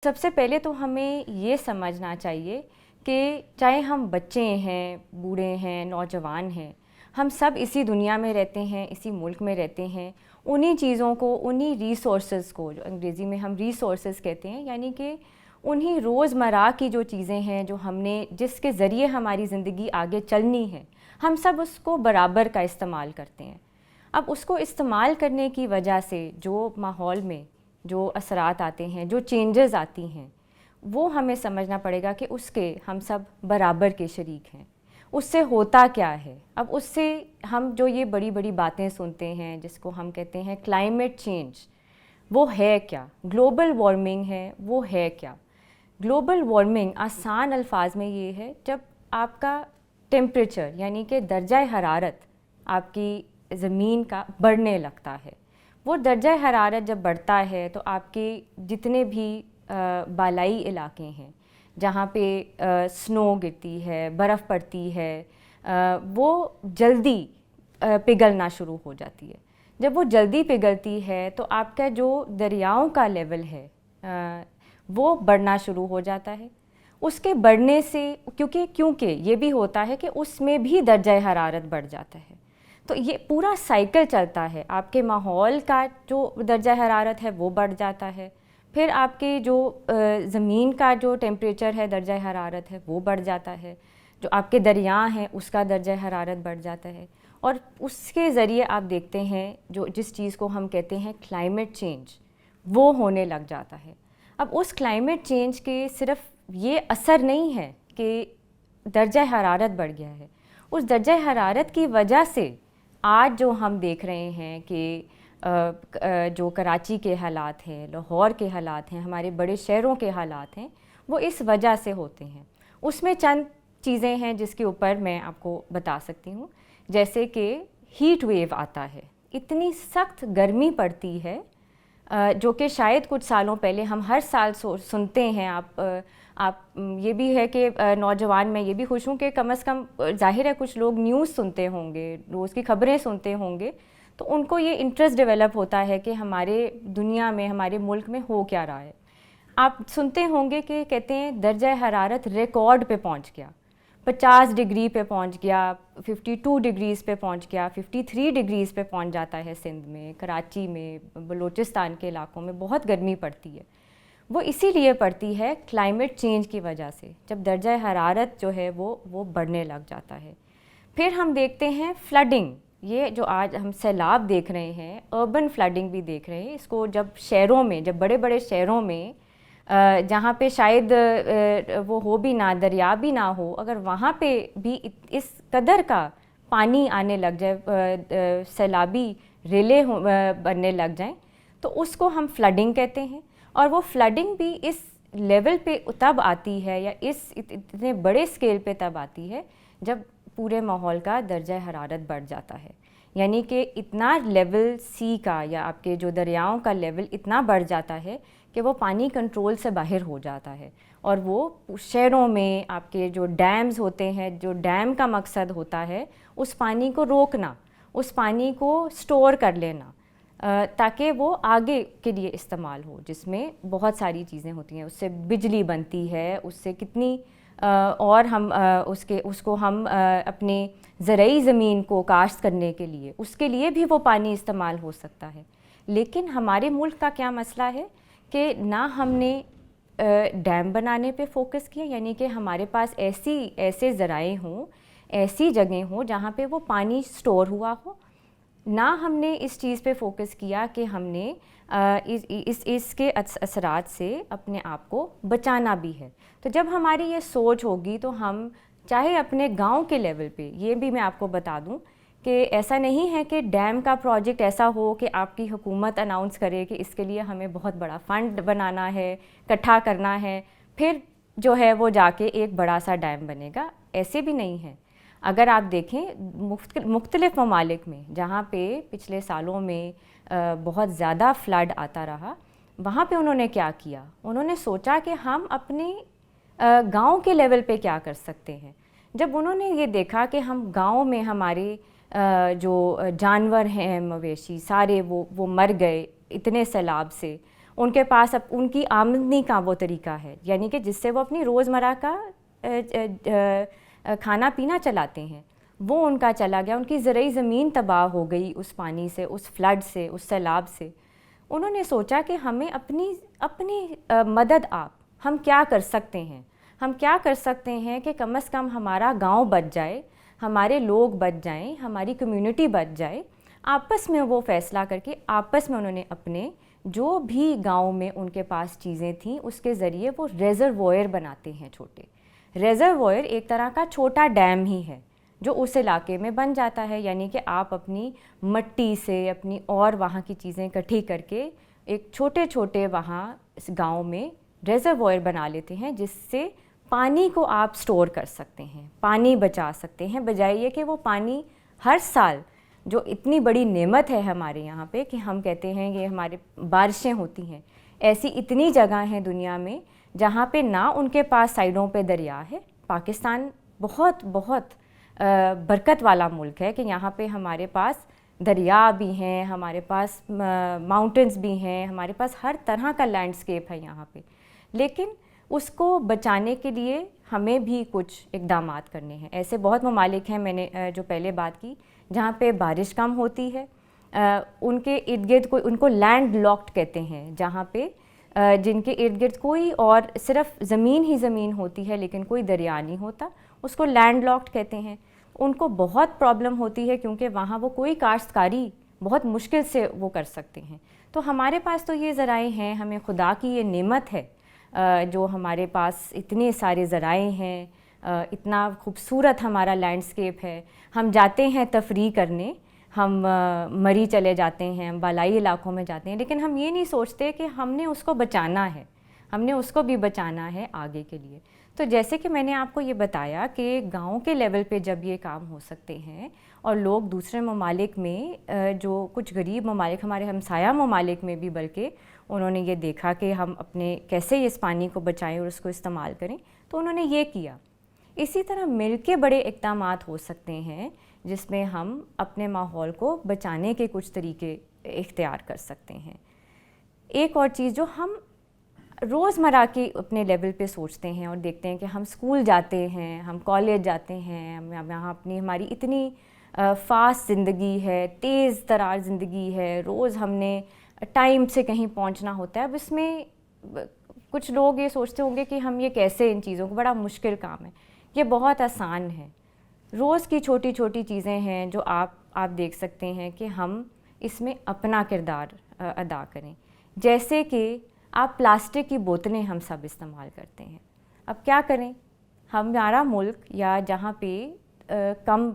سب سے پہلے تو ہمیں یہ سمجھنا چاہیے کہ چاہے ہم بچے ہیں، بوڑھے ہیں، نوجوان ہیں، ہم سب اسی دنیا میں رہتے ہیں، اسی ملک میں رہتے ہیں، انہی چیزوں کو، انہی ریسورسز کو، جو انگریزی میں ہم ریسورسز کہتے ہیں، یعنی کہ انہی روزمرہ کی جو چیزیں ہیں جو ہم نے، جس کے ذریعے ہماری زندگی آگے چلنی ہے، ہم سب اس کو برابر کا استعمال کرتے ہیں۔ اب اس کو استعمال کرنے کی وجہ سے جو ماحول میں جو اثرات آتے ہیں، جو چینجز آتی ہیں، وہ ہمیں سمجھنا پڑے گا کہ اس کے ہم سب برابر کے شریک ہیں۔ اس سے ہوتا کیا ہے؟ اب اس سے ہم جو یہ بڑی بڑی باتیں سنتے ہیں جس کو ہم کہتے ہیں کلائمیٹ چینج، وہ ہے کیا؟ گلوبل وارمنگ ہے، وہ ہے کیا؟ گلوبل وارمنگ آسان الفاظ میں یہ ہے جب آپ کا ٹیمپریچر یعنی کہ درجہ حرارت آپ کی زمین کا بڑھنے لگتا ہے۔ وہ درجہ حرارت جب بڑھتا ہے تو آپ کے جتنے بھی بالائی علاقے ہیں جہاں پہ سنو گرتی ہے، برف پڑتی ہے، وہ جلدی پگھلنا شروع ہو جاتی ہے۔ جب وہ جلدی پگھلتی ہے تو آپ کا جو دریاؤں کا لیول ہے وہ بڑھنا شروع ہو جاتا ہے۔ اس کے بڑھنے سے کیونکہ یہ بھی ہوتا ہے کہ اس میں بھی درجہ حرارت بڑھ جاتا ہے، تو یہ پورا سائیکل چلتا ہے۔ آپ کے ماحول کا جو درجہ حرارت ہے وہ بڑھ جاتا ہے، پھر آپ کے جو زمین کا جو ٹیمپریچر ہے، درجہ حرارت ہے، وہ بڑھ جاتا ہے، جو آپ کے دریا ہیں اس کا درجہ حرارت بڑھ جاتا ہے، اور اس کے ذریعے آپ دیکھتے ہیں جس چیز کو ہم کہتے ہیں کلائمیٹ چینج، وہ ہونے لگ جاتا ہے۔ اب اس کلائمیٹ چینج کے صرف یہ اثر نہیں ہے کہ درجہ حرارت بڑھ گیا ہے، اس درجہ حرارت کی وجہ سے آج جو ہم دیکھ رہے ہیں کہ جو کراچی کے حالات ہیں، لاہور کے حالات ہیں، ہمارے بڑے شہروں کے حالات ہیں، وہ اس وجہ سے ہوتے ہیں۔ اس میں چند چیزیں ہیں جس کے اوپر میں آپ کو بتا سکتی ہوں، جیسے کہ ہیٹ ویو آتا ہے، اتنی سخت گرمی پڑتی ہے جو کہ شاید کچھ سالوں پہلے ہم ہر سال سنتے ہیں۔ آپ یہ بھی ہے کہ نوجوان میں یہ بھی خوش ہوں کہ کم از کم ظاہر ہے کچھ لوگ نیوز سنتے ہوں گے، روز کی خبریں سنتے ہوں گے، تو ان کو یہ انٹرسٹ ڈیولپ ہوتا ہے کہ ہمارے دنیا میں، ہمارے ملک میں ہو کیا رہا ہے۔ آپ سنتے ہوں گے کہ کہتے ہیں درجہ حرارت ریکارڈ پہ پہنچ گیا، 50 ڈگری پہ پہنچ گیا، 52 ڈگریز پہ پہنچ گیا، 53 ڈگریز پہ پہنچ جاتا ہے سندھ میں، کراچی میں، بلوچستان کے علاقوں میں بہت گرمی پڑتی ہے۔ وہ اسی لیے پڑتی ہے کلائمیٹ چینج کی وجہ سے، جب درجہ حرارت جو ہے وہ بڑھنے لگ جاتا ہے۔ پھر ہم دیکھتے ہیں فلڈنگ، یہ جو آج ہم سیلاب دیکھ رہے ہیں، اربن فلڈنگ بھی دیکھ رہے ہیں، اس کو جب شہروں میں، جب بڑے بڑے شہروں میں جہاں پہ شاید وہ ہو بھی نہ، دریا بھی نہ ہو، اگر وہاں پہ بھی اس قدر کا پانی آنے لگ جائے، سیلابی ریلیں بننے لگ جائیں، تو اس کو ہم فلڈنگ کہتے ہیں۔ اور وہ فلڈنگ بھی اس لیول پہ تب آتی ہے، یا اس اتنے بڑے اسکیل پہ تب آتی ہے جب پورے ماحول کا درجہ حرارت بڑھ جاتا ہے، یعنی کہ اتنا لیول سی کا یا آپ کے جو دریاؤں کا لیول اتنا بڑھ جاتا ہے کہ وہ پانی کنٹرول سے باہر ہو جاتا ہے، اور وہ شہروں میں آپ کے جو ڈیمز ہوتے ہیں، جو ڈیم کا مقصد ہوتا ہے اس پانی کو روکنا، اس پانی کو سٹور کر لینا تاکہ وہ آگے کے لیے استعمال ہو، جس میں بہت ساری چیزیں ہوتی ہیں، اس سے بجلی بنتی ہے، اس سے کتنی اور ہم اس کو ہم اپنے زرعی زمین کو کاشت کرنے کے لیے، اس کے لیے بھی وہ پانی استعمال ہو سکتا ہے۔ لیکن ہمارے ملک کا کیا مسئلہ ہے کہ نہ ہم نے ڈیم بنانے پہ فوکس کیا، یعنی کہ ہمارے پاس ایسے ذرائع ہوں، ایسی جگہیں ہوں جہاں پہ وہ پانی سٹور ہوا ہو، نہ ہم نے اس چیز پہ فوکس کیا کہ ہم نے اس کے اثرات سے اپنے آپ کو بچانا بھی ہے۔ تو جب ہماری یہ سوچ ہوگی تو ہم چاہے اپنے گاؤں کے لیول پہ، یہ بھی میں آپ کو بتا دوں کہ ایسا نہیں ہے کہ ڈیم کا پروجیکٹ ایسا ہو کہ آپ کی حکومت اناؤنس کرے کہ اس کے لیے ہمیں بہت بڑا فنڈ بنانا ہے، اکٹھا کرنا ہے، پھر جو ہے وہ جا کے ایک بڑا سا ڈیم بنے گا، ایسے بھی نہیں ہے۔ اگر آپ دیکھیں مختلف ممالک میں جہاں پہ پچھلے سالوں میں بہت زیادہ فلڈ آتا رہا، وہاں پہ انہوں نے کیا کیا؟ انہوں نے سوچا کہ ہم اپنے گاؤں کے لیول پہ کیا کر سکتے ہیں۔ جب انہوں نے یہ دیکھا کہ ہم گاؤں میں ہمارے جو جانور ہیں، مویشی سارے وہ مر گئے اتنے سیلاب سے، ان کے پاس اب ان کی آمدنی کا وہ طریقہ ہے، یعنی کہ جس سے وہ اپنی روزمرہ کا کھانا پینا چلاتے ہیں، وہ ان کا چلا گیا. ان کی زرعی زمین تباہ ہو گئی اس پانی سے، اس فلڈ سے، اس سیلاب سے. انہوں نے سوچا کہ ہمیں اپنی مدد ہم کیا کر سکتے ہیں. ہم کیا کر سکتے ہیں کہ کم از کم ہمارا گاؤں بچ جائے، ہمارے لوگ بچ جائیں، ہماری کمیونٹی بچ جائے. آپس میں وہ فیصلہ کر کے آپس میں انہوں نے اپنے جو بھی گاؤں میں ان کے پاس چیزیں تھیں اس کے ذریعے وہ ریزروائر بناتے ہیں. چھوٹے ریزروائر ایک طرح کا چھوٹا ڈیم ہی ہے جو اس علاقے میں بن جاتا ہے، یعنی کہ آپ اپنی مٹی سے اپنی اور وہاں کی چیزیں اکٹھی کر کے ایک چھوٹے چھوٹے وہاں اس گاؤں میں ریزروائر بنا لیتے ہیں جس سے پانی کو آپ سٹور کر سکتے ہیں، پانی بچا سکتے ہیں، بجائے یہ کہ وہ پانی ہر سال جو اتنی بڑی نعمت ہے ہمارے یہاں پہ کہ ہم کہتے ہیں یہ ہمارے بارشیں ہوتی ہیں. ایسی اتنی جگہ ہیں دنیا میں جہاں پہ نہ ان کے پاس سائڈوں پہ دریا ہے. پاکستان بہت بہت برکت والا ملک ہے کہ یہاں پہ ہمارے پاس دریا بھی ہیں، ہمارے پاس ماؤنٹنز بھی ہیں، ہمارے پاس ہر طرح کا لینڈسکیپ ہے یہاں پہ. لیکن اس کو بچانے کے لیے ہمیں بھی کچھ اقدامات کرنے ہیں. ایسے بہت ممالک ہیں، میں نے جو پہلے بات کی، جہاں پہ بارش کم ہوتی ہے. ان کے ارد گرد ان کو لینڈ لاکڈ کہتے ہیں، جہاں پہ جن کے ارد گرد کوئی اور صرف زمین ہی زمین ہوتی ہے لیکن کوئی دریا نہیں ہوتا، اس کو لینڈ لاکڈ کہتے ہیں. ان کو بہت پرابلم ہوتی ہے کیونکہ وہاں وہ کوئی کاشتکاری بہت مشکل سے وہ کر سکتے ہیں. تو ہمارے پاس تو یہ ذرائع ہیں، ہمیں خدا کی یہ نعمت ہے جو ہمارے پاس اتنے سارے ذرائع ہیں، اتنا خوبصورت ہمارا لینڈسکیپ ہے. ہم جاتے ہیں تفریح کرنے، ہم مری چلے جاتے ہیں، ہم بالائی علاقوں میں جاتے ہیں، لیکن ہم یہ نہیں سوچتے کہ ہم نے اس کو بچانا ہے، ہم نے اس کو بھی بچانا ہے آگے کے لیے. تو جیسے کہ میں نے آپ کو یہ بتایا کہ گاؤں کے لیول پہ جب یہ کام ہو سکتے ہیں اور لوگ دوسرے ممالک میں جو کچھ غریب ممالک ہمارے ہمسایہ ممالک میں بھی بلکہ انہوں نے یہ دیکھا کہ ہم اپنے کیسے اس پانی کو بچائیں اور اس کو استعمال کریں، تو انہوں نے یہ کیا. اسی طرح مل کے بڑے اقدامات ہو سکتے ہیں جس میں ہم اپنے ماحول کو بچانے کے کچھ طریقے اختیار کر سکتے ہیں. ایک اور چیز جو ہم روزمرہ کی اپنے لیول پہ سوچتے ہیں اور دیکھتے ہیں کہ ہم اسکول جاتے ہیں، ہم کالج جاتے ہیں، ہم یہاں ہماری اتنی فاسٹ زندگی ہے، تیز ترار زندگی ہے، روز ہم نے ٹائم سے کہیں پہنچنا ہوتا ہے. اب اس میں کچھ لوگ یہ سوچتے ہوں گے کہ ہم یہ کیسے ان چیزوں کو، بڑا مشکل کام ہے. یہ بہت آسان ہے. روز کی چھوٹی چھوٹی چیزیں ہیں جو آپ دیکھ سکتے ہیں کہ ہم اس میں اپنا کردار ادا کریں. جیسے کہ آپ پلاسٹک کی بوتلیں ہم سب استعمال کرتے ہیں. اب کیا کریں، ہمارا ملک یا جہاں پہ کم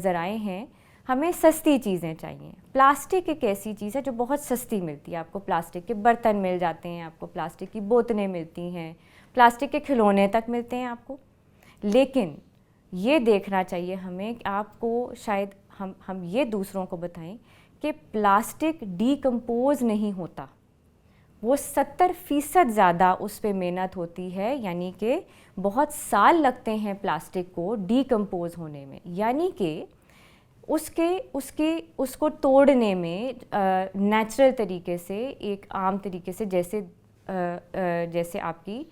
ذرائع ہیں، ہمیں سستی چیزیں چاہیے. پلاسٹک ایک ایسی چیز ہے جو بہت سستی ملتی ہے. آپ کو پلاسٹک کے برتن مل جاتے ہیں، آپ کو پلاسٹک کی بوتلیں ملتی ہیں، پلاسٹک کے کھلونے تک ملتے ہیں آپ کو. لیکن یہ دیکھنا چاہیے ہمیں کہ آپ کو شاید ہم یہ دوسروں کو بتائیں کہ پلاسٹک ڈی کمپوز نہیں ہوتا. وہ 70% زیادہ اس پہ محنت ہوتی ہے، یعنی کہ بہت سال لگتے ہیں پلاسٹک کو ڈی کمپوز ہونے میں. یعنی کہ اس کو توڑنے میں نیچرل طریقے سے، ایک عام طریقے سے، جیسے آپ کی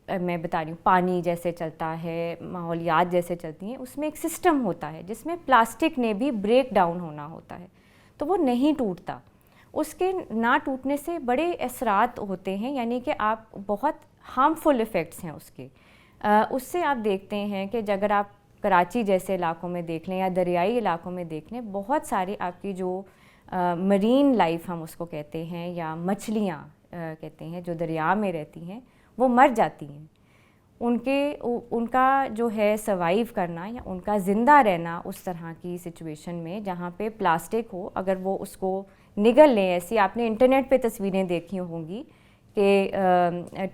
میں بتا رہی ہوں پانی جیسے چلتا ہے، ماحولیات جیسے چلتی ہیں، اس میں ایک سسٹم ہوتا ہے جس میں پلاسٹک نے بھی بریک ڈاؤن ہونا ہوتا ہے. تو وہ نہیں ٹوٹتا. اس کے نہ ٹوٹنے سے بڑے اثرات ہوتے ہیں، یعنی کہ آپ بہت ہارمفل ایفیکٹس ہیں اس کے. اس سے آپ دیکھتے ہیں کہ اگر آپ کراچی جیسے علاقوں میں دیکھ لیں یا دریائی علاقوں میں دیکھ لیں، بہت سارے آپ کی جو مرین لائف ہم اس کو کہتے ہیں یا مچھلیاں کہتے ہیں جو دریا میں رہتی ہیں، وہ مر جاتی ہیں. ان کا جو ہے سروائیو کرنا یا ان کا زندہ رہنا اس طرح کی سچویشن میں جہاں پہ پلاسٹک ہو، اگر وہ اس کو نگل لیں. ایسی آپ نے انٹرنیٹ پہ تصویریں دیکھی ہوں گی کہ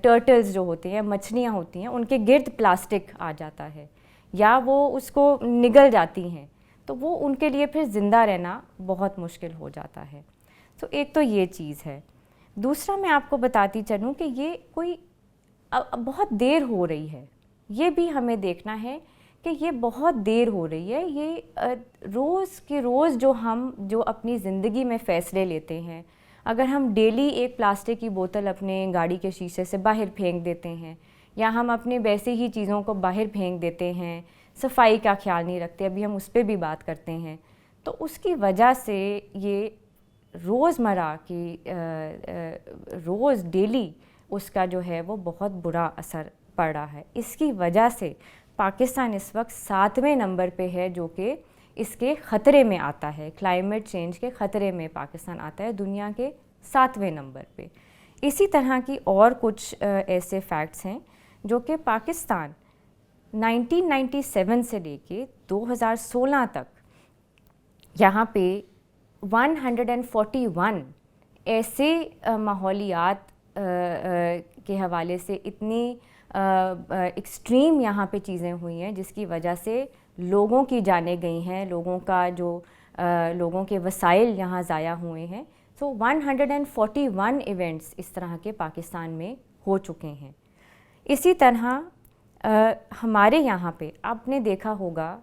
ٹرٹلز جو ہوتے ہیں، مچھلیاں ہوتی ہیں، ان کے گرد پلاسٹک آ جاتا ہے یا وہ اس کو نگل جاتی ہیں، تو وہ ان کے لیے پھر زندہ رہنا بہت مشکل ہو جاتا ہے. تو ایک تو یہ چیز ہے. دوسرا میں آپ کو بتاتی چلوں کہ یہ کوئی بہت دیر ہو رہی ہے. یہ بھی ہمیں دیکھنا ہے کہ یہ بہت دیر ہو رہی ہے. یہ روز کے روز جو اپنی زندگی میں فیصلے لیتے ہیں، اگر ہم ڈیلی ایک پلاسٹک کی بوتل اپنے گاڑی کے شیشے سے باہر پھینک دیتے ہیں یا ہم اپنے ویسے ہی چیزوں کو باہر پھینک دیتے ہیں, صفائی کا خیال نہیں رکھتے, ابھی ہم اس پہ بھی بات کرتے ہیں, تو اس کی وجہ سے یہ روزمرہ کی روز ڈیلی اس کا جو ہے وہ بہت برا اثر پڑ رہا ہے. اس کی وجہ سے پاکستان اس وقت 7ویں نمبر پہ ہے جو کہ اس کے خطرے میں آتا ہے, کلائمیٹ چینج کے خطرے میں پاکستان آتا ہے دنیا کے 7ویں نمبر پہ. اسی طرح کی اور کچھ ایسے فیکٹس ہیں جو کہ پاکستان 1997 سے لے کے 2016 تک یہاں پہ 141 ایسے ماحولیات کے حوالے سے اتنی ایکسٹریم یہاں پہ چیزیں ہوئی ہیں جس کی وجہ سے لوگوں کی جانیں گئی ہیں, لوگوں کے وسائل یہاں ضائع ہوئے ہیں. سو 141 ایونٹس اس طرح کے پاکستان میں ہو چکے ہیں. اسی طرح ہمارے یہاں پہ آپ نے دیکھا ہوگا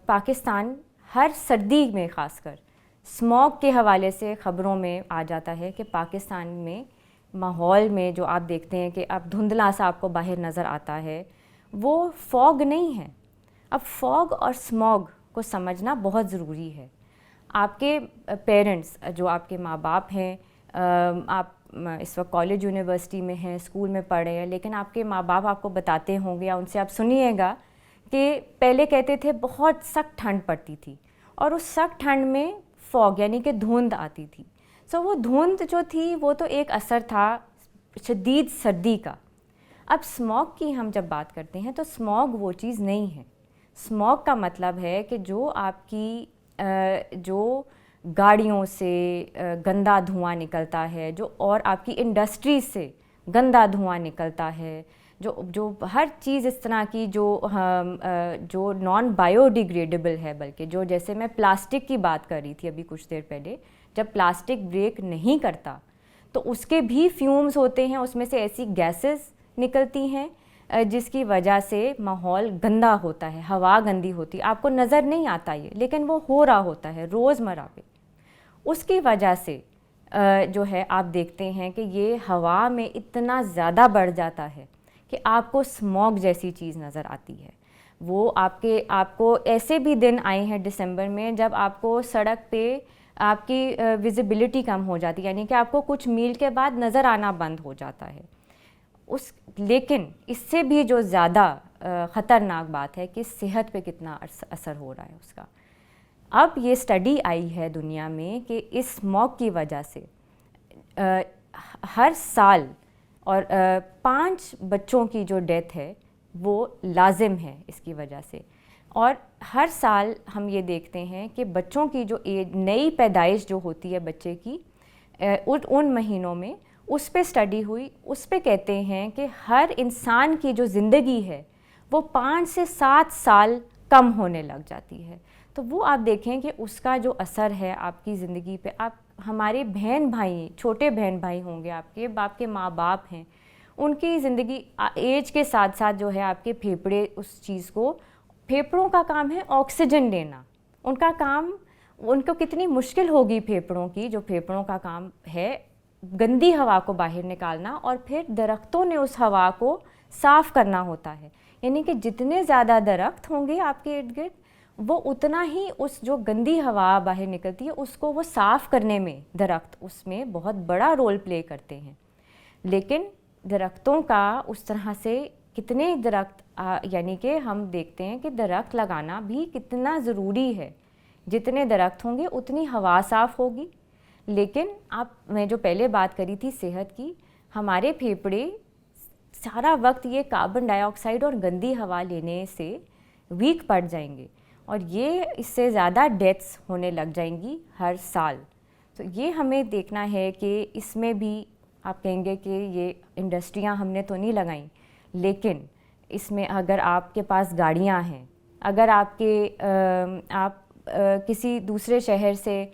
پاکستان ہر سردی میں خاص کر اسموگ کے حوالے سے خبروں میں آ جاتا ہے کہ پاکستان میں ماحول میں جو آپ دیکھتے ہیں کہ اب دھندلا سا آپ کو باہر نظر آتا ہے وہ فوگ نہیں ہے. اب فوگ اور اسموگ کو سمجھنا بہت ضروری ہے. آپ کے پیرنٹس جو آپ کے ماں باپ ہیں, آپ اس وقت کالج یونیورسٹی میں ہیں, اسکول میں پڑھ رہے ہیں, لیکن آپ کے ماں باپ آپ کو بتاتے ہوں گے یا ان سے آپ سنیے گا کہ پہلے کہتے تھے بہت سخت ٹھنڈ پڑتی تھی اور اس سخت ٹھنڈ میں فوگ یعنی کہ دھند آتی تھی. سو وہ دھند جو تھی وہ تو ایک اثر تھا شدید سردی کا. اب اسموگ کی ہم جب بات کرتے ہیں تو اسموگ وہ چیز نہیں ہے. اسموگ کا مطلب ہے کہ جو آپ کی جو گاڑیوں سے گندا دھواں نکلتا ہے, جو اور آپ کی انڈسٹری سے گندا دھواں نکلتا ہے, جو ہر چیز اس طرح کی جو نان بایو ڈیگریڈیبل ہے, بلکہ جو جیسے میں پلاسٹک کی بات کر رہی تھی ابھی کچھ دیر پہلے, جب پلاسٹک بریک نہیں کرتا تو اس کے بھی فیومز ہوتے ہیں, اس میں سے ایسی گیسز نکلتی ہیں جس کی وجہ سے ماحول گندا ہوتا ہے, ہوا گندی ہوتی ہے. آپ کو نظر نہیں آتا یہ, لیکن وہ ہو رہا ہوتا ہے روزمرہ پہ. اس کی وجہ سے جو ہے آپ دیکھتے ہیں کہ یہ ہوا میں اتنا زیادہ بڑھ جاتا ہے کہ آپ کو اسموگ جیسی چیز نظر آتی ہے. وہ آپ کو ایسے بھی دن آئے ہیں دسمبر میں جب آپ کو سڑک پہ آپ کی ویزیبلٹی کم ہو جاتی ہے, یعنی کہ آپ کو کچھ میل کے بعد نظر آنا بند ہو جاتا ہے. لیکن اس سے بھی جو زیادہ خطرناک بات ہے کہ صحت پہ کتنا اثر ہو رہا ہے اس کا. اب یہ اسٹڈی آئی ہے دنیا میں کہ اس اسموگ کی وجہ سے ہر سال اور 5 بچوں کی جو ڈیتھ ہے وہ لازم ہے اس کی وجہ سے. اور ہر سال ہم یہ دیکھتے ہیں کہ بچوں کی جو نئی پیدائش جو ہوتی ہے بچے کی ان مہینوں میں, اس پہ اسٹڈی ہوئی, اس پہ کہتے ہیں کہ ہر انسان کی جو زندگی ہے وہ 5 سے 7 سال کم ہونے لگ جاتی ہے. تو وہ آپ دیکھیں کہ اس کا جو اثر ہے آپ کی زندگی پہ. آپ ہمارے بہن بھائی, چھوٹے بہن بھائی ہوں گے آپ کے ماں باپ ہیں, ان کی زندگی ایج کے ساتھ ساتھ جو ہے آپ کے پھیپھڑے اس چیز کو, پھیپھڑوں کا کام ہے آکسیجن دینا, ان کا کام, ان کو کتنی مشکل ہوگی پھیپھڑوں کی, جو پھیپھڑوں کا کام ہے گندی ہوا کو باہر نکالنا اور پھر درختوں نے اس ہوا کو صاف کرنا ہوتا ہے. یعنی کہ جتنے زیادہ درخت ہوں گے آپ کے ارد گرد وہ اتنا ہی اس جو گندی ہوا باہر نکلتی ہے اس کو وہ صاف کرنے میں درخت اس میں بہت بڑا رول پلے کرتے ہیں. لیکن درختوں کا اس طرح سے کتنے درخت یعنی کہ ہم دیکھتے ہیں کہ درخت لگانا بھی کتنا ضروری ہے. جتنے درخت ہوں گے اتنی ہوا صاف ہوگی. لیکن میں جو پہلے بات کری تھی صحت کی, ہمارے پھیپھڑے سارا وقت یہ کاربن ڈائی آکسائڈ اور گندی ہوا لینے سے ویک پڑ جائیں گے اور یہ اس سے زیادہ ڈیتھس ہونے لگ جائیں گی ہر سال. تو یہ ہمیں دیکھنا ہے کہ اس میں بھی آپ کہیں گے کہ یہ انڈسٹریاں ہم نے تو نہیں لگائیں, لیکن اس میں اگر آپ کے پاس گاڑیاں ہیں, اگر آپ کسی دوسرے شہر سے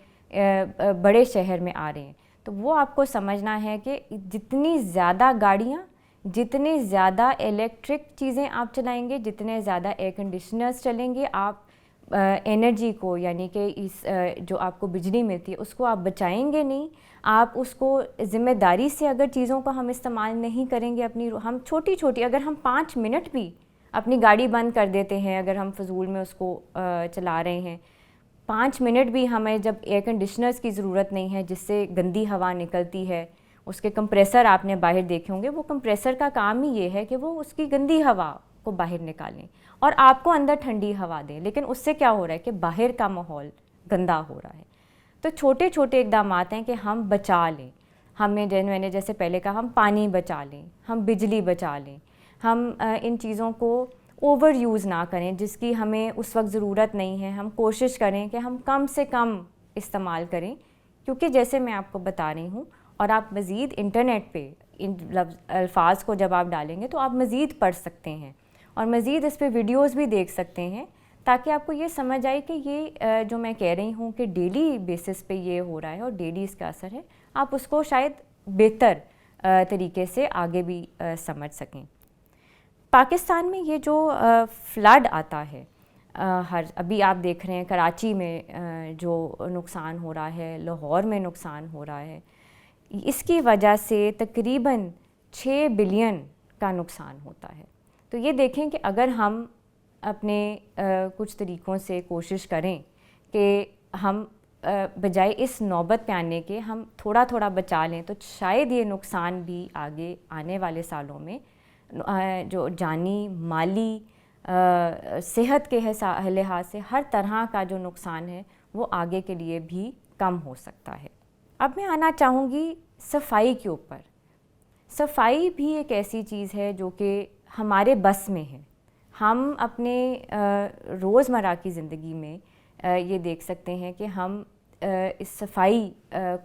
بڑے شہر میں آ رہے ہیں, تو وہ آپ کو سمجھنا ہے کہ جتنی زیادہ گاڑیاں, جتنے زیادہ الیکٹرک چیزیں آپ چلائیں گے, جتنے زیادہ ایئر کنڈیشنرز چلیں گے, آپ انرجی کو یعنی کہ اس جو آپ کو بجلی ملتی ہے اس کو آپ بچائیں گے نہیں، آپ اس کو ذمہ داری سے اگر چیزوں کو ہم استعمال نہیں کریں گے اپنی، ہم چھوٹی چھوٹی اگر ہم 5 منٹ بھی اپنی گاڑی بند کر دیتے ہیں، اگر ہم فضول میں اس کو چلا رہے ہیں، 5 منٹ بھی ہمیں جب ایئر کنڈیشنرز کی ضرورت نہیں ہے جس سے گندی ہوا نکلتی ہے، اس کے کمپریسر آپ نے باہر دیکھے ہوں گے، وہ کمپریسر کا کام ہی یہ ہے کہ وہ اس کی گندی ہوا کو باہر نکالیں اور آپ کو اندر ٹھنڈی ہوا دیں، لیکن اس سے کیا ہو رہا ہے کہ باہر کا ماحول گندا ہو رہا ہے۔ تو چھوٹے چھوٹے اقدامات ہیں کہ ہم بچا لیں، میں نے جیسے پہلے کہا ہم پانی بچا لیں، ہم بجلی بچا لیں، ہم ان چیزوں کو اوور یوز نہ کریں جس کی ہمیں اس وقت ضرورت نہیں ہے، ہم کوشش کریں کہ ہم کم سے کم استعمال کریں، کیونکہ جیسے میں آپ کو بتا رہی ہوں اور آپ مزید انٹرنیٹ پہ ان الفاظ کو جب آپ ڈالیں گے تو آپ مزید پڑھ سکتے ہیں اور مزید اس پہ ویڈیوز بھی دیکھ سکتے ہیں تاکہ آپ کو یہ سمجھ آئے کہ یہ جو میں کہہ رہی ہوں کہ ڈیلی بیسس پہ یہ ہو رہا ہے اور ڈیلی اس کا اثر ہے، آپ اس کو شاید بہتر طریقے سے آگے بھی سمجھ سکیں۔ پاکستان میں یہ جو فلڈ آتا ہے، ابھی آپ دیکھ رہے ہیں کراچی میں جو نقصان ہو رہا ہے، لاہور میں نقصان ہو رہا ہے، اس کی وجہ سے تقریباً 6 بلین کا نقصان ہوتا ہے۔ تو یہ دیکھیں کہ اگر ہم اپنے کچھ طریقوں سے کوشش کریں کہ ہم بجائے اس نوبت پہ آنے کے ہم تھوڑا تھوڑا بچا لیں، تو شاید یہ نقصان بھی آگے آنے والے سالوں میں جو جانی، مالی، صحت کے لحاظ سے ہر طرح کا جو نقصان ہے وہ آگے کے لیے بھی کم ہو سکتا ہے۔ اب میں آنا چاہوں گی صفائی کے اوپر۔ صفائی بھی ایک ایسی چیز ہے جو کہ ہمارے بس میں ہے۔ ہم اپنے روزمرہ کی زندگی میں یہ دیکھ سکتے ہیں کہ ہم اس صفائی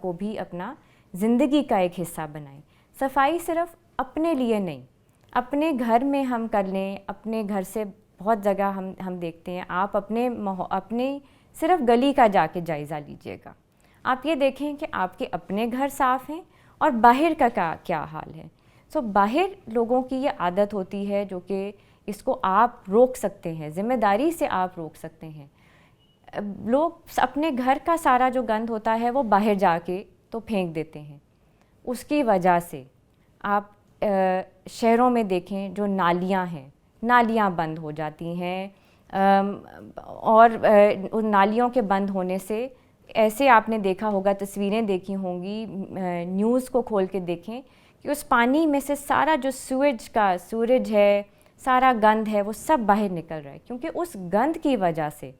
کو بھی اپنا زندگی کا ایک حصہ بنائیں۔ صفائی صرف اپنے لیے نہیں، اپنے گھر میں ہم کر لیں، اپنے گھر سے بہت جگہ ہم دیکھتے ہیں، آپ اپنے صرف گلی کا جا کے جائزہ لیجئے گا، آپ یہ دیکھیں کہ آپ کے اپنے گھر صاف ہیں اور باہر کا کیا حال ہے۔ باہر لوگوں کی یہ عادت ہوتی ہے جو کہ اس کو آپ روک سکتے ہیں، ذمہ داری سے آپ روک سکتے ہیں۔ لوگ اپنے گھر کا سارا جو گند ہوتا ہے وہ باہر جا کے تو پھینک دیتے ہیں، اس کی وجہ سے آپ شہروں میں دیکھیں جو نالیاں ہیں، نالیاں بند ہو جاتی ہیں، اور ان نالیوں کے بند ہونے سے ایسے آپ نے دیکھا ہوگا، تصویریں دیکھی ہوں گی، نیوز کو کھول کے دیکھیں کہ اس پانی میں سے سارا جو سوریج ہے، سارا گند ہے، وہ سب باہر نکل رہا ہے، کیونکہ اس گند کی وجہ سے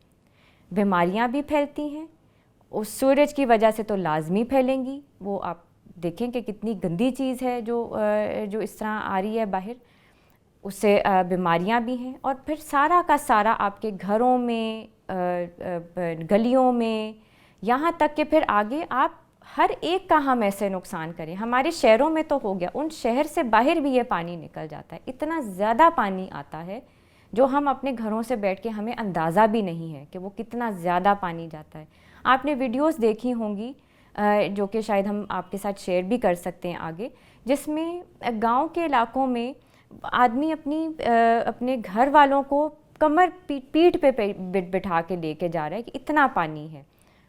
بیماریاں بھی پھیلتی ہیں، اس سوریج کی وجہ سے تو لازمی پھیلیں گی، وہ آپ دیکھیں کہ کتنی گندی چیز ہے جو اس طرح آ رہی ہے باہر، اس سے بیماریاں بھی ہیں، اور پھر سارا کا سارا آپ کے گھروں میں، گلیوں میں، یہاں تک کہ پھر آگے آپ ہر ایک کا ہم ایسے نقصان کریں۔ ہمارے شہروں میں تو ہو گیا، ان شہر سے باہر بھی یہ پانی نکل جاتا ہے، اتنا زیادہ پانی آتا ہے جو ہم اپنے گھروں سے بیٹھ کے ہمیں اندازہ بھی نہیں ہے کہ وہ کتنا زیادہ پانی جاتا ہے۔ آپ نے ویڈیوز دیکھی ہوں گی جو کہ شاید ہم آپ کے ساتھ شیئر بھی کر سکتے ہیں آگے، جس میں گاؤں کے علاقوں میں آدمی اپنے گھر والوں کو کمر پیٹھ پہ بٹھا کے لے کے جا رہا ہے کہ اتنا پانی ہے،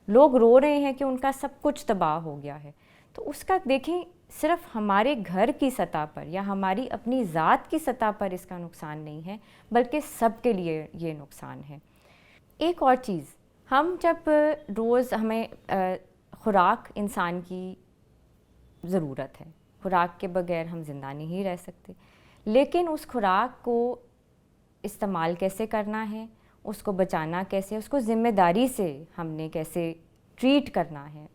لوگ رو رہے ہیں کہ ان کا سب کچھ تباہ ہو گیا ہے۔ تو اس کا دیکھیں صرف ہمارے گھر کی سطح پر یا ہماری اپنی ذات کی سطح پر اس کا نقصان نہیں ہے، بلکہ سب کے لیے یہ نقصان ہے۔ ایک اور چیز، ہم جب روز ہمیں خوراک انسان کی ضرورت ہے، خوراک کے بغیر ہم زندہ نہیں رہ سکتے، لیکن اس خوراک کو استعمال کیسے کرنا ہے، اس کو بچانا کیسے، اس کو ذمہ داری سے ہم نے کیسے ٹریٹ کرنا ہے،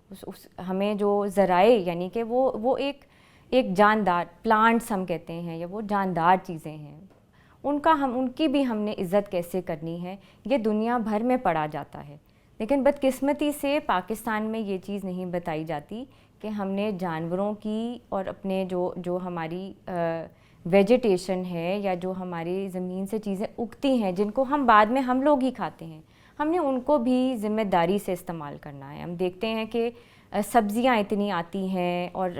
ہمیں جو ذرائع یعنی کہ وہ ایک جاندار پلانٹس ہم کہتے ہیں یا وہ جاندار چیزیں ہیں، ان کی بھی ہم نے عزت کیسے کرنی ہے، یہ دنیا بھر میں پڑھا جاتا ہے، لیکن بدقسمتی سے پاکستان میں یہ چیز نہیں بتائی جاتی کہ ہم نے جانوروں کی اور اپنے جو ہماری ویجیٹیشن ہے یا جو ہماری زمین سے چیزیں اگتی ہیں جن کو ہم بعد میں ہم لوگ ہی کھاتے ہیں، ہم نے ان کو بھی ذمہ داری سے استعمال کرنا ہے۔ ہم دیکھتے ہیں کہ سبزیاں اتنی آتی ہیں اور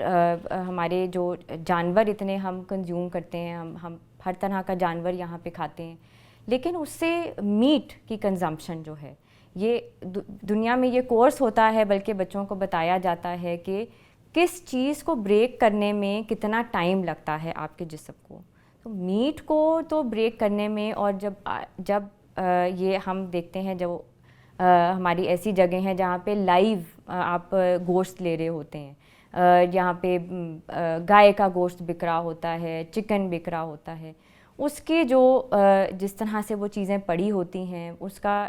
ہمارے جو جانور اتنے ہم کنزیوم کرتے ہیں، ہم ہر طرح کا جانور یہاں پہ کھاتے ہیں، لیکن اس سے میٹ کی کنزمپشن جو ہے، یہ دنیا میں یہ کورس ہوتا ہے، بلکہ بچوں کو بتایا جاتا ہے کہ کس چیز کو بریک کرنے میں کتنا ٹائم لگتا ہے آپ کے جسم کو. تو میٹ کو تو بریک کرنے میں، اور جب یہ ہم دیکھتے ہیں جو ہماری ایسی جگہیں ہیں جہاں پہ لائیو آپ گوشت لے رہے ہوتے ہیں، یہاں پہ گائے کا گوشت بک رہا ہوتا ہے، چکن بک رہا ہوتا ہے، اس کے جو جس طرح سے وہ چیزیں پڑی ہوتی ہیں، اس کا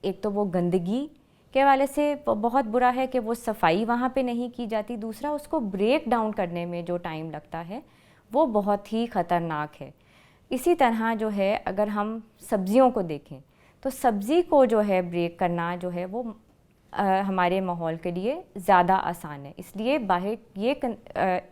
ایک تو وہ گندگی کے حوالے سے بہت برا ہے کہ وہ صفائی وہاں پہ نہیں کی جاتی، دوسرا اس کو بریک ڈاؤن کرنے میں جو ٹائم لگتا ہے وہ بہت ہی خطرناک ہے. اسی طرح جو ہے اگر ہم سبزیوں کو دیکھیں تو سبزی کو جو ہے بریک کرنا جو ہے وہ ہمارے ماحول کے لیے زیادہ آسان ہے. اس لیے باہر یہ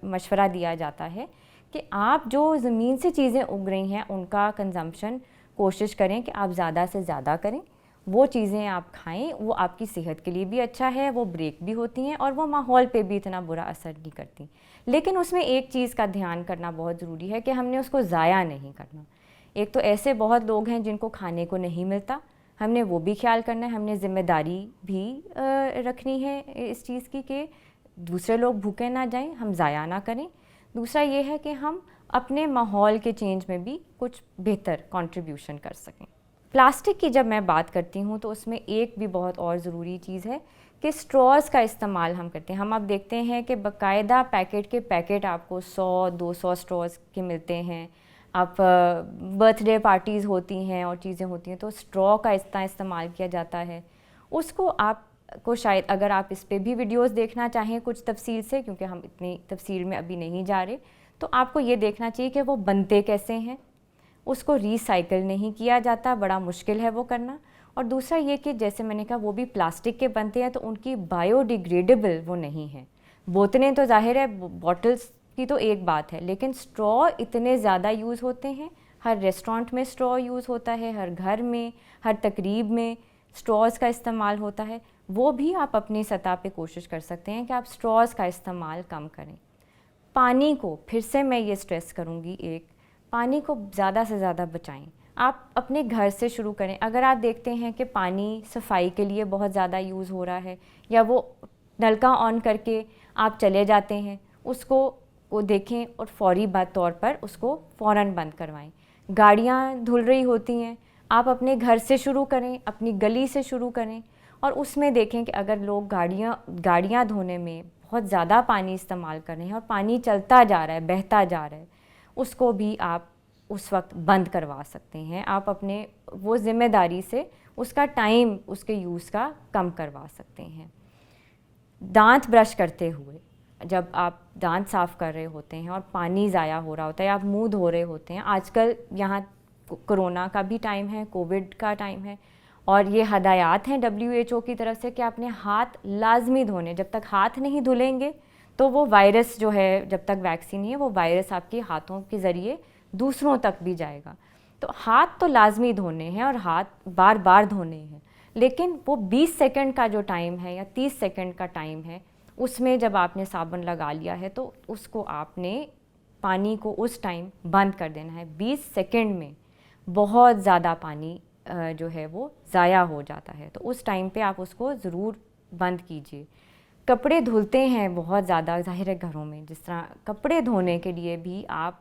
مشورہ دیا جاتا ہے کہ آپ جو زمین سے چیزیں اگ رہی ہیں ان کا کنزمپشن کوشش کریں کہ آپ زیادہ سے زیادہ کریں، وہ چیزیں آپ کھائیں، وہ آپ کی صحت کے لیے بھی اچھا ہے، وہ بریک بھی ہوتی ہیں اور وہ ماحول پہ بھی اتنا برا اثر نہیں کرتی. لیکن اس میں ایک چیز کا دھیان کرنا بہت ضروری ہے کہ ہم نے اس کو ضائع نہیں کرنا. ایک تو ایسے بہت لوگ ہیں جن کو کھانے کو نہیں ملتا، ہم نے وہ بھی خیال کرنا ہے، ہم نے ذمہ داری بھی رکھنی ہے اس چیز کی کہ دوسرے لوگ بھوکے نہ جائیں، ہم ضائع نہ کریں. دوسرا یہ ہے کہ ہم اپنے ماحول کے چینج میں بھی کچھ بہتر کنٹریبیوشن کر سکیں. پلاسٹک کی جب میں بات کرتی ہوں تو اس میں ایک بھی بہت اور ضروری چیز ہے کہ اسٹراز کا استعمال ہم کرتے ہیں. ہم اب دیکھتے ہیں کہ باقاعدہ پیکٹ آپ کو 100-200 اسٹراز کے ملتے ہیں. آپ برتھ ڈے پارٹیز ہوتی ہیں اور چیزیں ہوتی ہیں تو اسٹرا کا استعمال کیا جاتا ہے. اس کو آپ کو شاید اگر آپ اس پہ بھی ویڈیوز دیکھنا چاہیں کچھ تفصیل سے، کیونکہ ہم اتنی تفصیل میں ابھی نہیں جا رہے، تو آپ کو یہ دیکھنا چاہیے کہ وہ بنتے کیسے ہیں. اس کو ری سائیکل نہیں کیا جاتا، بڑا مشکل ہے وہ کرنا. اور دوسرا یہ کہ جیسے میں نے کہا وہ بھی پلاسٹک کے بنتے ہیں تو ان کی بایو ڈیگریڈیبل وہ نہیں ہیں. بوتلیں تو ظاہر ہے، بوٹلز کی تو ایک بات ہے، لیکن اسٹرا اتنے زیادہ یوز ہوتے ہیں. ہر ریسٹورانٹ میں اسٹرا یوز ہوتا ہے، ہر گھر میں، ہر تقریب میں اسٹراز کا استعمال ہوتا ہے. وہ بھی آپ اپنی سطح پہ کوشش کر سکتے ہیں کہ آپ اسٹراز کا استعمال کم کریں. پانی کو پھر سے میں یہ اسٹریس کروں گی، پانی کو زیادہ سے زیادہ بچائیں. آپ اپنے گھر سے شروع کریں. اگر آپ دیکھتے ہیں کہ پانی صفائی کے لیے بہت زیادہ یوز ہو رہا ہے یا وہ نل کا آن کر کے آپ چلے جاتے ہیں، اس کو دیکھیں اور فوری طور پر اس کو فوراً بند کروائیں. گاڑیاں دھل رہی ہوتی ہیں، آپ اپنے گھر سے شروع کریں، اپنی گلی سے شروع کریں اور اس میں دیکھیں کہ اگر لوگ گاڑیاں دھونے میں بہت زیادہ پانی استعمال کر رہے ہیں اور پانی چلتا جا رہا ہے، بہتا جا رہا ہے، اس کو بھی آپ اس وقت بند کروا سکتے ہیں. آپ اپنے وہ ذمہ داری سے اس کا ٹائم اس کے یوز کا کم کروا سکتے ہیں. دانت برش کرتے ہوئے جب آپ دانت صاف کر رہے ہوتے ہیں اور پانی ضائع ہو رہا ہوتا ہے، آپ منہ دھو رہے ہوتے ہیں، آج کل یہاں کرونا کا بھی ٹائم ہے، کووڈ کا ٹائم ہے، اور یہ ہدایات ہیں WHO کی طرف سے کہ اپنے ہاتھ لازمی دھونے. جب تک ہاتھ نہیں دھلیں گے تو وہ وائرس جو ہے، جب تک ویکسین نہیں ہے، وہ وائرس آپ کے ہاتھوں کے ذریعے دوسروں تک بھی جائے گا. تو ہاتھ تو لازمی دھونے ہیں اور ہاتھ بار بار دھونے ہیں، لیکن وہ 20 سیکنڈ کا جو ٹائم ہے یا 30 سیکنڈ کا ٹائم ہے، اس میں جب آپ نے صابن لگا لیا ہے تو اس کو آپ نے پانی کو اس ٹائم بند کر دینا ہے. 20 سیکنڈ میں بہت زیادہ پانی جو ہے وہ ضائع ہو جاتا ہے، تو اس ٹائم پہ آپ اس کو ضرور بند کیجیے. کپڑے دھلتے ہیں بہت زیادہ ظاہر ہے گھروں میں، جس طرح کپڑے دھونے کے لیے بھی آپ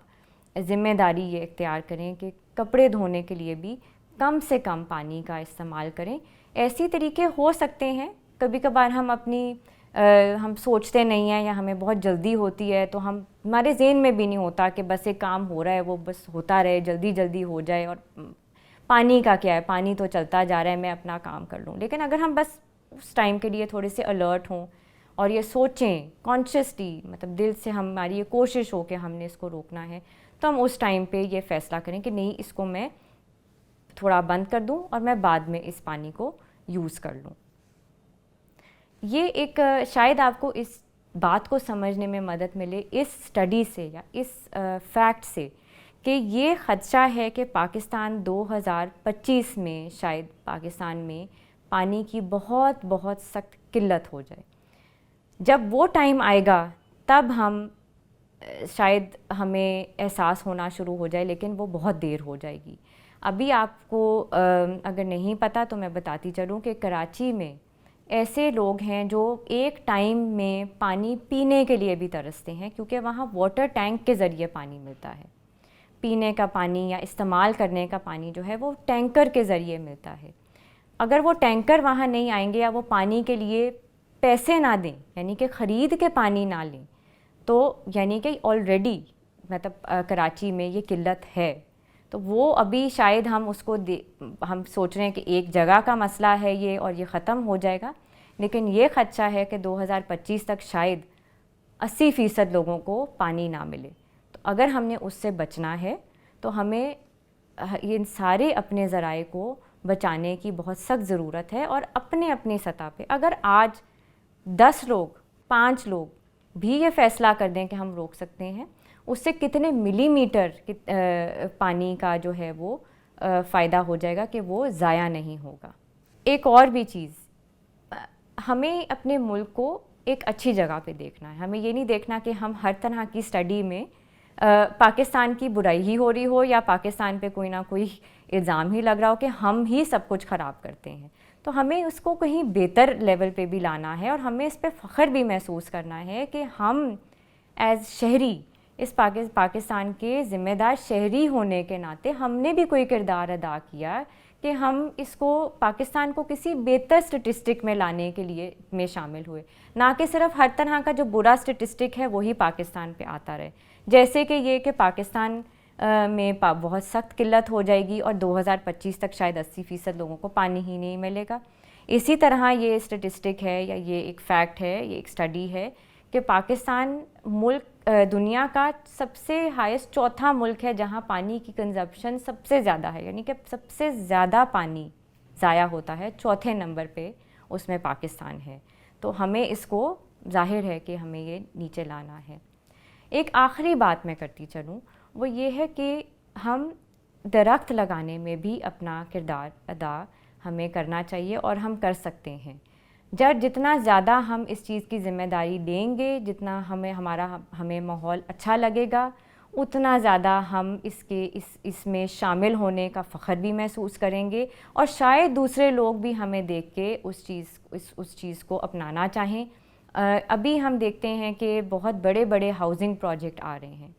ذمہ داری یہ اختیار کریں کہ کپڑے دھونے کے لیے بھی کم سے کم پانی کا استعمال کریں. ایسی طریقے ہو سکتے ہیں، کبھی کبھار ہم سوچتے نہیں ہیں یا ہمیں بہت جلدی ہوتی ہے تو ہمارے ذہن میں بھی نہیں ہوتا کہ بس ایک کام ہو رہا ہے وہ بس ہوتا رہے، جلدی جلدی ہو جائے، اور پانی کا کیا ہے، پانی تو چلتا جا رہا ہے، میں اپنا کام کر لوں. لیکن اگر ہم بس اس ٹائم کے لیے تھوڑے سے الرٹ ہوں اور یہ سوچیں کانشیسلی، مطلب دل سے ہماری یہ کوشش ہو کہ ہم نے اس کو روکنا ہے، تو ہم اس ٹائم پہ یہ فیصلہ کریں کہ نہیں، اس کو میں تھوڑا بند کر دوں اور میں بعد میں اس پانی کو یوز کر لوں. یہ ایک شاید آپ کو اس بات کو سمجھنے میں مدد ملے اس اسٹڈی سے یا اس فیکٹ سے کہ یہ خدشہ ہے کہ پاکستان 2025 میں شاید پاکستان میں پانی کی بہت بہت سخت قلت ہو جائے. جب وہ ٹائم آئے گا تب شاید ہمیں احساس ہونا شروع ہو جائے، لیکن وہ بہت دیر ہو جائے گی. ابھی آپ کو اگر نہیں پتہ تو میں بتاتی چلوں کہ کراچی میں ایسے لوگ ہیں جو ایک ٹائم میں پانی پینے کے لیے بھی ترستے ہیں، کیونکہ وہاں واٹر ٹینک کے ذریعے پانی ملتا ہے. پینے کا پانی یا استعمال کرنے کا پانی جو ہے وہ ٹینکر کے ذریعے ملتا ہے. اگر وہ ٹینکر وہاں نہیں آئیں گے یا وہ پانی کے لیے پیسے نہ دیں، یعنی کہ خرید کے پانی نہ لیں، تو یعنی کہ آلریڈی مطلب کراچی میں یہ قلت ہے. تو وہ ابھی شاید ہم اس کو ہم سوچ رہے ہیں کہ ایک جگہ کا مسئلہ ہے یہ اور یہ ختم ہو جائے گا، لیکن یہ خدشہ ہے کہ 2025 تک شاید 80% لوگوں کو پانی نہ ملے. تو اگر ہم نے اس سے بچنا ہے تو ہمیں ان سارے اپنے ذرائع کو بچانے کی بہت سخت ضرورت ہے. اور اپنے اپنی سطح پہ اگر آج 10 لوگ 5 لوگ بھی یہ فیصلہ کر دیں کہ ہم روک سکتے ہیں، اس سے کتنے ملی میٹر پانی کا جو ہے وہ فائدہ ہو جائے گا کہ وہ ضائع نہیں ہوگا. ایک اور بھی چیز، ہمیں اپنے ملک کو ایک اچھی جگہ پہ دیکھنا ہے. ہمیں یہ نہیں دیکھنا کہ ہم ہر طرح کی اسٹڈی میں پاکستان کی برائی ہی ہو رہی ہو یا پاکستان پہ کوئی نہ کوئی الزام ہی لگ رہا ہو کہ ہم ہی سب کچھ خراب کرتے ہیں. تو ہمیں اس کو کہیں بہتر لیول پہ بھی لانا ہے اور ہمیں اس پہ فخر بھی محسوس کرنا ہے کہ ہم ایز شہری، اس پاکستان کے ذمہ دار شہری ہونے کے ناطے ہم نے بھی کوئی کردار ادا کیا کہ ہم اس کو پاکستان کو کسی بہتر اسٹیٹسٹک میں لانے کے لیے میں شامل ہوئے، نہ کہ صرف ہر طرح کا جو برا اسٹیٹسٹک ہے وہی پاکستان پہ آتا رہے. جیسے کہ یہ کہ پاکستان میں بہت سخت قلت ہو جائے گی اور 2025 تک شاید 80% لوگوں کو پانی ہی نہیں ملے گا. اسی طرح یہ اسٹیٹسٹک ہے یا یہ ایک فیکٹ ہے، یہ ایک اسٹڈی ہے کہ پاکستان ملک دنیا کا سب سے ہائیسٹ چوتھا ملک ہے جہاں پانی کی کنزمپشن سب سے زیادہ ہے، یعنی کہ سب سے زیادہ پانی ضائع ہوتا ہے. چوتھے نمبر پہ اس میں پاکستان ہے. تو ہمیں اس کو ظاہر ہے کہ ہمیں یہ نیچے لانا ہے. ایک آخری بات میں کرتی چلوں، وہ یہ ہے کہ ہم درخت لگانے میں بھی اپنا کردار ادا ہمیں کرنا چاہیے اور ہم کر سکتے ہیں. جتنا زیادہ ہم اس چیز کی ذمہ داری لیں گے، جتنا ہمیں ماحول اچھا لگے گا، اتنا زیادہ ہم اس میں شامل ہونے کا فخر بھی محسوس کریں گے اور شاید دوسرے لوگ بھی ہمیں دیکھ کے اس چیز کو اپنانا چاہیں. ابھی ہم دیکھتے ہیں کہ بہت بڑے بڑے ہاؤسنگ پروجیکٹ آ رہے ہیں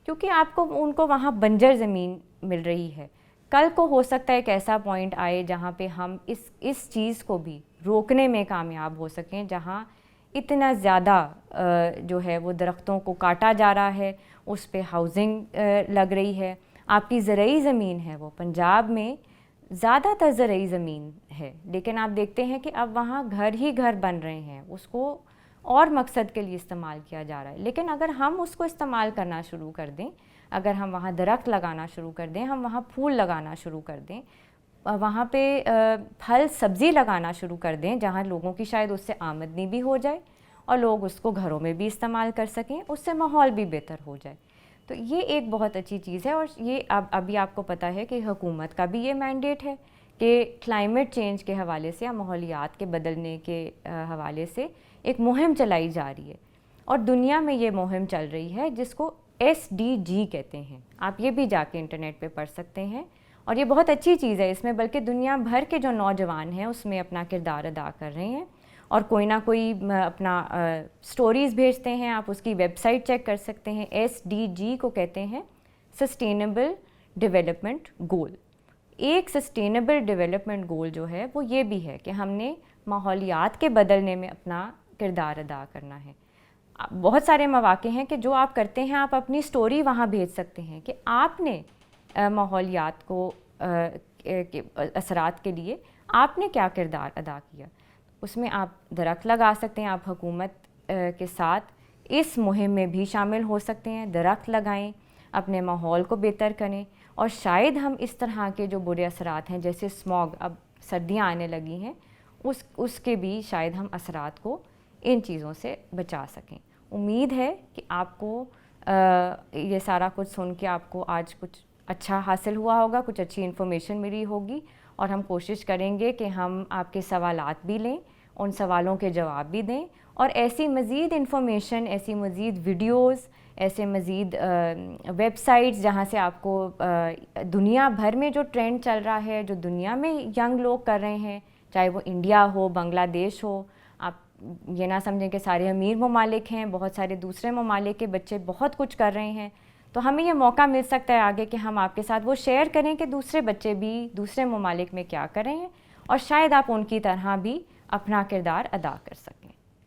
کیونکہ ان کو وہاں بنجر زمین مل رہی ہے. کل کو ہو سکتا ہے ایک ایسا پوائنٹ آئے جہاں پہ ہم اس چیز کو بھی روکنے میں کامیاب ہو سکیں، جہاں اتنا زیادہ جو ہے وہ درختوں کو کاٹا جا رہا ہے، اس پہ ہاؤسنگ لگ رہی ہے. آپ کی زرعی زمین ہے، وہ پنجاب میں زیادہ تر زرعی زمین ہے، لیکن آپ دیکھتے ہیں کہ اب وہاں گھر ہی گھر بن رہے ہیں، اس کو اور مقصد کے لیے استعمال کیا جا رہا ہے. لیکن اگر ہم اس کو استعمال کرنا شروع کر دیں، اگر ہم وہاں درخت لگانا شروع کر دیں، ہم وہاں پھول لگانا شروع کر دیں، وہاں پہ پھل سبزی لگانا شروع کر دیں جہاں لوگوں کی شاید اس سے آمدنی بھی ہو جائے اور لوگ اس کو گھروں میں بھی استعمال کر سکیں، اس سے ماحول بھی بہتر ہو جائے. تو یہ ایک بہت اچھی چیز ہے. اور یہ ابھی آپ کو پتہ ہے کہ حکومت کا بھی یہ مینڈیٹ ہے کہ کلائمیٹ چینج کے حوالے سے یا ماحولیات کے بدلنے کے حوالے سے ایک مہم چلائی جا رہی ہے اور دنیا میں یہ مہم چل رہی ہے جس کو SDG کہتے ہیں. آپ یہ بھی جا کے انٹرنیٹ پہ پڑھ سکتے ہیں اور یہ بہت اچھی چیز ہے. اس میں بلکہ دنیا بھر کے جو نوجوان ہیں اس میں اپنا کردار ادا کر رہے ہیں اور کوئی نہ کوئی اپنا سٹوریز بھیجتے ہیں. آپ اس کی ویب سائٹ چیک کر سکتے ہیں. SDG کو کہتے ہیں سسٹینیبل ڈیولپمنٹ گول. ایک سسٹینیبل ڈیولپمنٹ گول جو ہے وہ یہ بھی ہے کہ ہم نے ماحولیات کے بدلنے میں اپنا کردار ادا کرنا ہے. بہت سارے مواقع ہیں کہ جو آپ کرتے ہیں، آپ اپنی سٹوری وہاں بھیج سکتے ہیں کہ آپ نے ماحولیات کو اثرات کے لیے آپ نے کیا کردار ادا کیا. اس میں آپ درخت لگا سکتے ہیں. آپ حکومت کے ساتھ اس مہم میں بھی شامل ہو سکتے ہیں. درخت لگائیں، اپنے ماحول کو بہتر کریں اور شاید ہم اس طرح کے جو برے اثرات ہیں جیسے اسموگ، اب سردیاں آنے لگی ہیں، اس کے بھی شاید ہم اثرات کو ان چیزوں سے بچا سکیں. امید ہے کہ آپ کو یہ سارا کچھ سن کے آپ کو آج کچھ اچھا حاصل ہوا ہوگا، کچھ اچھی انفارمیشن ملی ہوگی اور ہم کوشش کریں گے کہ ہم آپ کے سوالات بھی لیں، ان سوالوں کے جواب بھی دیں اور ایسی مزید انفارمیشن، ایسی مزید ویڈیوز، ایسے مزید ویب سائٹس جہاں سے آپ کو دنیا بھر میں جو ٹرینڈ چل رہا ہے، جو دنیا میں ینگ لوگ کر رہے ہیں، چاہے وہ انڈیا ہو، بنگلہ دیش ہو، آپ یہ نہ سمجھیں کہ سارے امیر ممالک ہیں، بہت سارے دوسرے ممالک کے بچے بہت کچھ کر رہے ہیں. تو ہمیں یہ موقع مل سکتا ہے آگے کہ ہم آپ کے ساتھ وہ شیئر کریں کہ دوسرے بچے بھی دوسرے ممالک میں کیا کر رہے ہیں، اور شاید آپ ان کی طرح بھی اپنا کردار ادا کر سکیں.